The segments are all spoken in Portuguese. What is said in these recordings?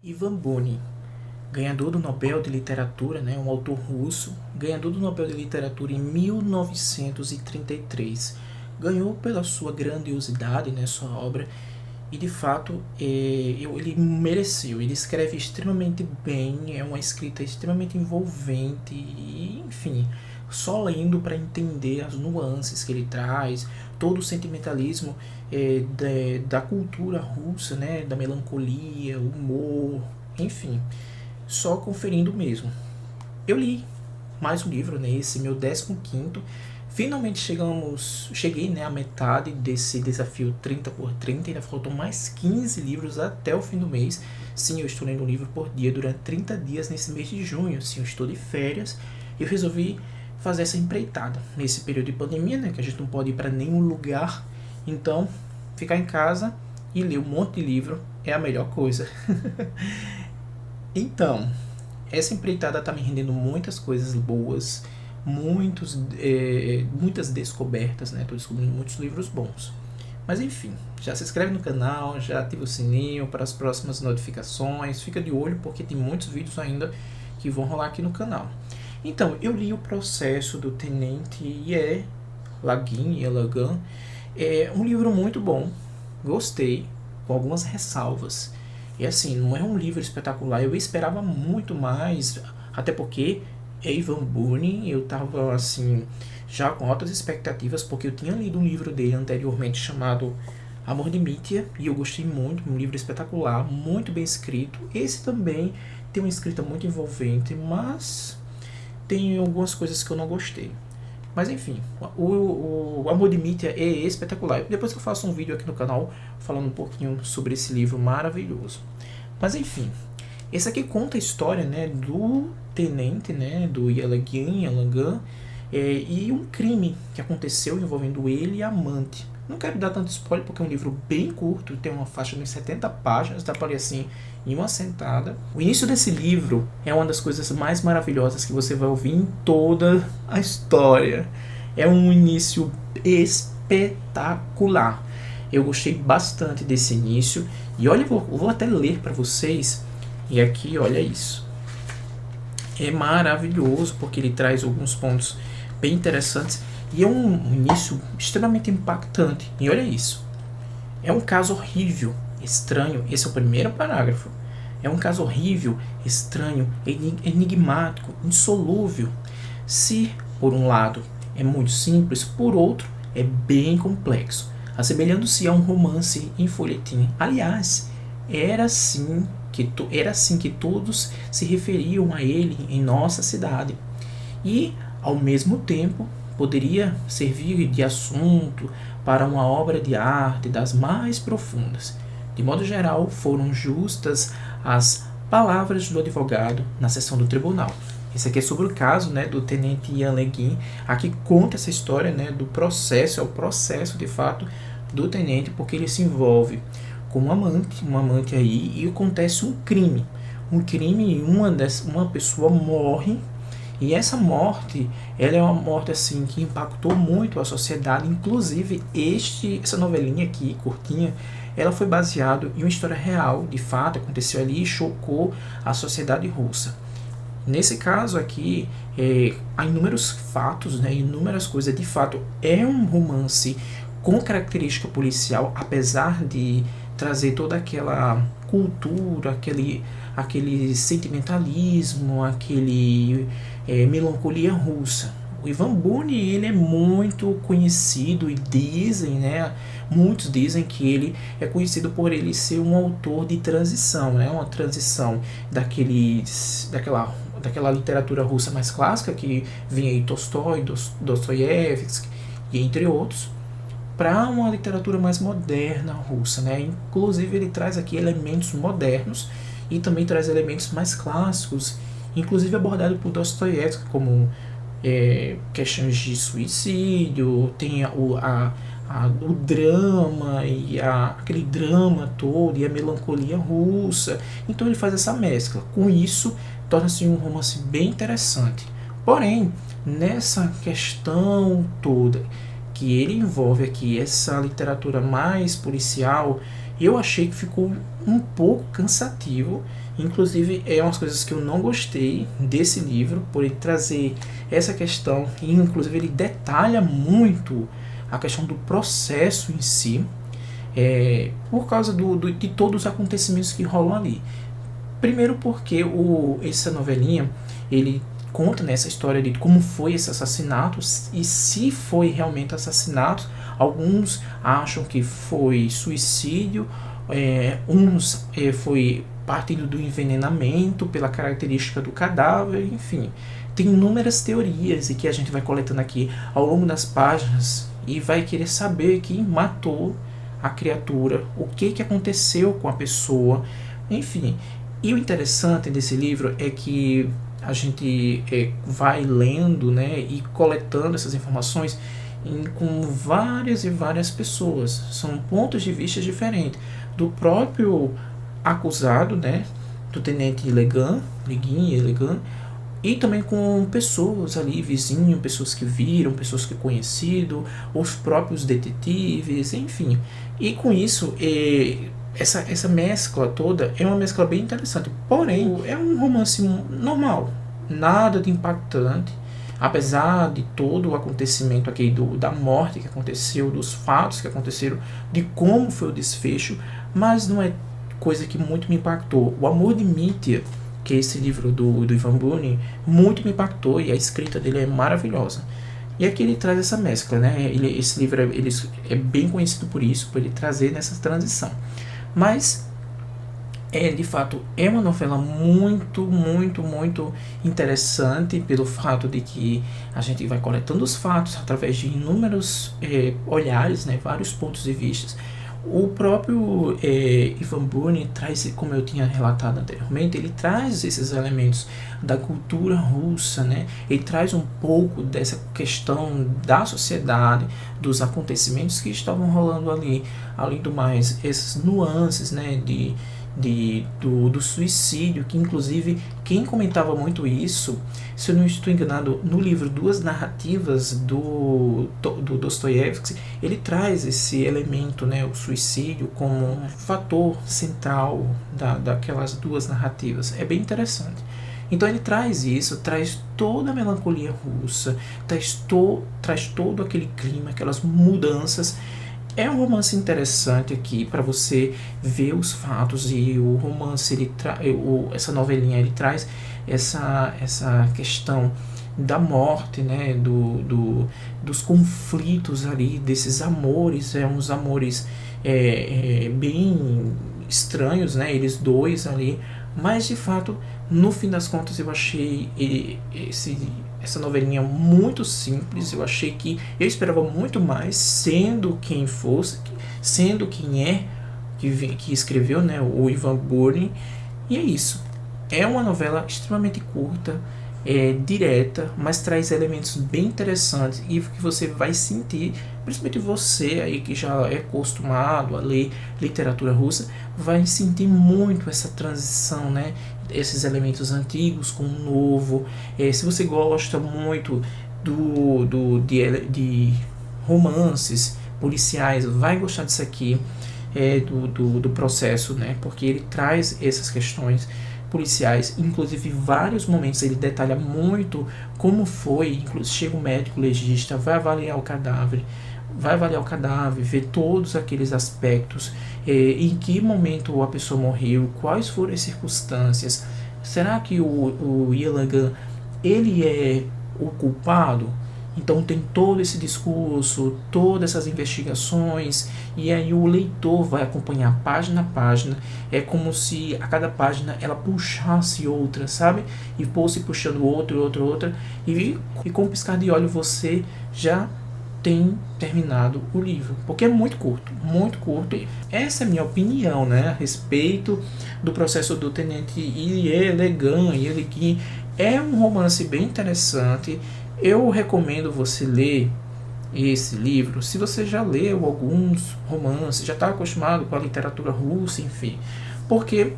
Ivan Bunin, ganhador do Nobel de Literatura, né, um autor russo, ganhador do Nobel de Literatura em 1933. Ganhou pela sua grandiosidade, né, sua obra, e de fato ele mereceu. Ele escreve extremamente bem, é uma escrita extremamente envolvente, e, enfim, só lendo para entender as nuances que ele traz, todo o sentimentalismo da cultura russa, né, da melancolia, humor, enfim, só conferindo mesmo. Eu li mais um livro, né, esse meu 15º. Finalmente cheguei, né, à metade desse desafio 30 por 30, ainda faltam mais 15 livros até o fim do mês. Sim, eu estou lendo um livro por dia durante 30 dias nesse mês de junho. Sim, eu estou de férias e eu resolvi fazer essa empreitada nesse período de pandemia, né, que a gente não pode ir para nenhum lugar. Então, ficar em casa e ler um monte de livro é a melhor coisa. Então, essa empreitada está me rendendo muitas coisas boas, muitas descobertas, né? Estou descobrindo muitos livros bons. Mas enfim, já se inscreve no canal, já ativa o sininho para as próximas notificações, fica de olho porque tem muitos vídeos ainda que vão rolar aqui no canal. Então, eu li o processo do Tenente Lagan. É um livro muito bom, gostei, com algumas ressalvas. E assim, não é um livro espetacular, eu esperava muito mais, até porque é Ivan Bunin, eu tava assim, já com altas expectativas, porque eu tinha lido um livro dele anteriormente chamado Amor de Mítia, e eu gostei muito, um livro espetacular, muito bem escrito. Esse também tem uma escrita muito envolvente, mas tem algumas coisas que eu não gostei. Mas enfim, o Amor de Mítia é espetacular. Depois eu faço um vídeo aqui no canal falando um pouquinho sobre esse livro maravilhoso. Mas enfim, esse aqui conta a história, né, do tenente, né, do Lagan, e um crime que aconteceu envolvendo ele e a amante. Não quero dar tanto spoiler porque é um livro bem curto, tem uma faixa de 70 páginas, dá para ler assim em uma sentada. O início desse livro é uma das coisas mais maravilhosas que você vai ouvir em toda a história. É um início espetacular. Eu gostei bastante desse início e olha, eu vou até ler para vocês. E aqui, olha isso. É maravilhoso porque ele traz alguns pontos bem interessantes e é um início extremamente impactante. E olha isso. É um caso horrível, estranho. Esse é o primeiro parágrafo. É um caso horrível, estranho, enigmático, insolúvel. Se, por um lado, é muito simples, por outro, é bem complexo, assemelhando-se a um romance em folhetim. Aliás, era assim que todos se referiam a ele em nossa cidade. E, ao mesmo tempo, poderia servir de assunto para uma obra de arte das mais profundas. De modo geral, foram justas as palavras do advogado na sessão do tribunal. Esse aqui é sobre o caso, né, do tenente Ivan Lagan. Aqui conta essa história, né, do processo, é o processo de fato do tenente, porque ele se envolve com uma amante aí, e acontece um crime, e uma pessoa morre. E essa morte, ela é uma morte assim que impactou muito a sociedade. Inclusive, essa novelinha aqui, curtinha, ela foi baseada em uma história real, de fato, aconteceu ali e chocou a sociedade russa. Nesse caso aqui, há inúmeros fatos, né, inúmeras coisas. De fato, é um romance com característica policial, apesar de trazer toda aquela cultura, aquele sentimentalismo, aquele melancolia russa. O Ivan Bunin, ele é muito conhecido e dizem, né, muitos dizem que ele é conhecido por ele ser um autor de transição, né, uma transição daquela literatura russa mais clássica que vinha aí Tolstói, Dostoiévski e entre outros, para uma literatura mais moderna russa, né? Inclusive ele traz aqui elementos modernos e também traz elementos mais clássicos, inclusive abordado por Dostoiévski, como questões de suicídio, tem o drama e aquele drama todo e a melancolia russa. Então ele faz essa mescla. Com isso, torna-se um romance bem interessante. Porém, nessa questão toda que ele envolve aqui, essa literatura mais policial, eu achei que ficou um pouco cansativo Inclusive, é umas coisas que eu não gostei desse livro, por ele trazer essa questão, e inclusive ele detalha muito a questão do processo em si, por causa de todos os acontecimentos que rolam ali. Primeiro porque essa novelinha, ele conta nessa história de como foi esse assassinato, e se foi realmente assassinato. Alguns acham que foi suicídio, uns foi partindo do envenenamento pela característica do cadáver, enfim. Tem inúmeras teorias e que a gente vai coletando aqui ao longo das páginas e vai querer saber quem matou a criatura, o que aconteceu com a pessoa, enfim. E o interessante desse livro é que a gente vai lendo, né, e coletando essas informações com várias e várias pessoas. São pontos de vista diferentes do próprio acusado, né, do tenente Legan, e também com pessoas ali, vizinhos, pessoas que viram, pessoas que conhecido, os próprios detetives, enfim. E com isso, essa mescla toda é uma mescla bem interessante. Porém, é um romance normal, nada de impactante. Apesar de todo o acontecimento aqui da morte que aconteceu, dos fatos que aconteceram, de como foi o desfecho, mas não é coisa que muito me impactou. O Amor de Mítia, que é esse livro do Ivan Bunin, muito me impactou, e a escrita dele é maravilhosa. E aqui ele traz essa mescla, né? Esse livro ele é bem conhecido por isso, por ele trazer nessa transição. Mas de fato, é uma novela muito, muito, muito interessante pelo fato de que a gente vai coletando os fatos através de inúmeros olhares, né, vários pontos de vista. O próprio Ivan Bunin traz, como eu tinha relatado anteriormente, ele traz esses elementos da cultura russa, né? Ele traz um pouco dessa questão da sociedade, dos acontecimentos que estavam rolando ali, além do mais, essas nuances, né, do suicídio, que inclusive quem comentava muito isso, se eu não estou enganado, no livro Duas Narrativas do Dostoiévski, ele traz esse elemento, né, o suicídio, como um fator central daquelas duas narrativas. É bem interessante. Então ele traz isso, traz toda a melancolia russa, traz todo aquele clima, aquelas mudanças. É um romance interessante aqui para você ver os fatos, e o romance, essa novelinha, ele traz essa questão da morte, né, dos conflitos ali, desses amores, uns amores bem estranhos, né, eles dois ali, mas de fato, no fim das contas, eu achei essa novelinha muito simples. Eu achei que eu esperava muito mais, sendo quem que escreveu, né, o Ivan Bunin. E é isso. É uma novela extremamente curta, direta, mas traz elementos bem interessantes e que você vai sentir, principalmente você aí que já é acostumado a ler literatura russa, vai sentir muito essa transição, né? Esses elementos antigos com o novo. Se você gosta muito de romances policiais, vai gostar disso aqui, do processo, né? Porque ele traz essas questões policiais, inclusive vários momentos ele detalha muito como foi, inclusive chega um médico legista, vai avaliar o cadáver, ver todos aqueles aspectos, em que momento a pessoa morreu, quais foram as circunstâncias, será que o Yelangan, ele é o culpado? Então tem todo esse discurso, todas essas investigações, e aí o leitor vai acompanhar página a página. É como se a cada página ela puxasse outra, sabe? E fosse puxando outra, e com um piscar de olho você já tem terminado o livro, porque é muito curto, muito curto. Essa é a minha opinião, né, a respeito do processo do Tenente Yelangan. É um romance bem interessante. Eu recomendo você ler esse livro se você já leu alguns romances, já está acostumado com a literatura russa, enfim. Porque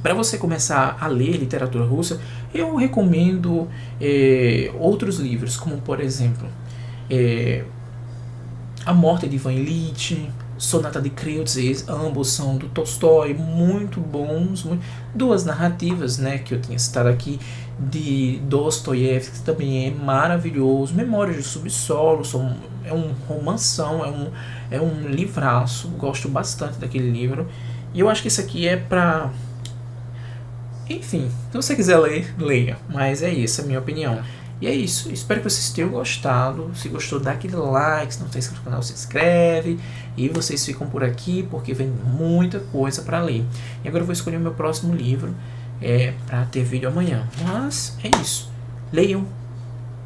para você começar a ler literatura russa, eu recomendo outros livros, como por exemplo A Morte de Ivan Ilitch, Sonata de Kreutzer, ambos são do Tolstói, muito bons. Duas narrativas, né, que eu tinha citado aqui, de Dostoiévski, que também é maravilhoso. Memórias do Subsolo, é um romanção, é um livraço, gosto bastante daquele livro. E eu acho que isso aqui é pra... Enfim, se você quiser ler, leia. Mas é isso, a minha opinião. E é isso, espero que vocês tenham gostado. Se gostou, dá aquele like. Se não está inscrito no canal, se inscreve. E vocês ficam por aqui porque vem muita coisa para ler. E agora eu vou escolher o meu próximo livro para ter vídeo amanhã. Mas é isso, leiam.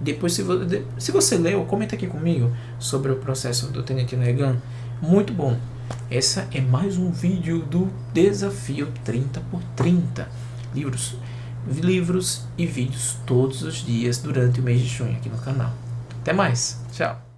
Depois, se você leu, comenta aqui comigo sobre o processo do Tenente Negan. Muito bom. Essa é mais um vídeo do Desafio 30x30. Livros e vídeos todos os dias durante o mês de junho aqui no canal. Até mais, tchau!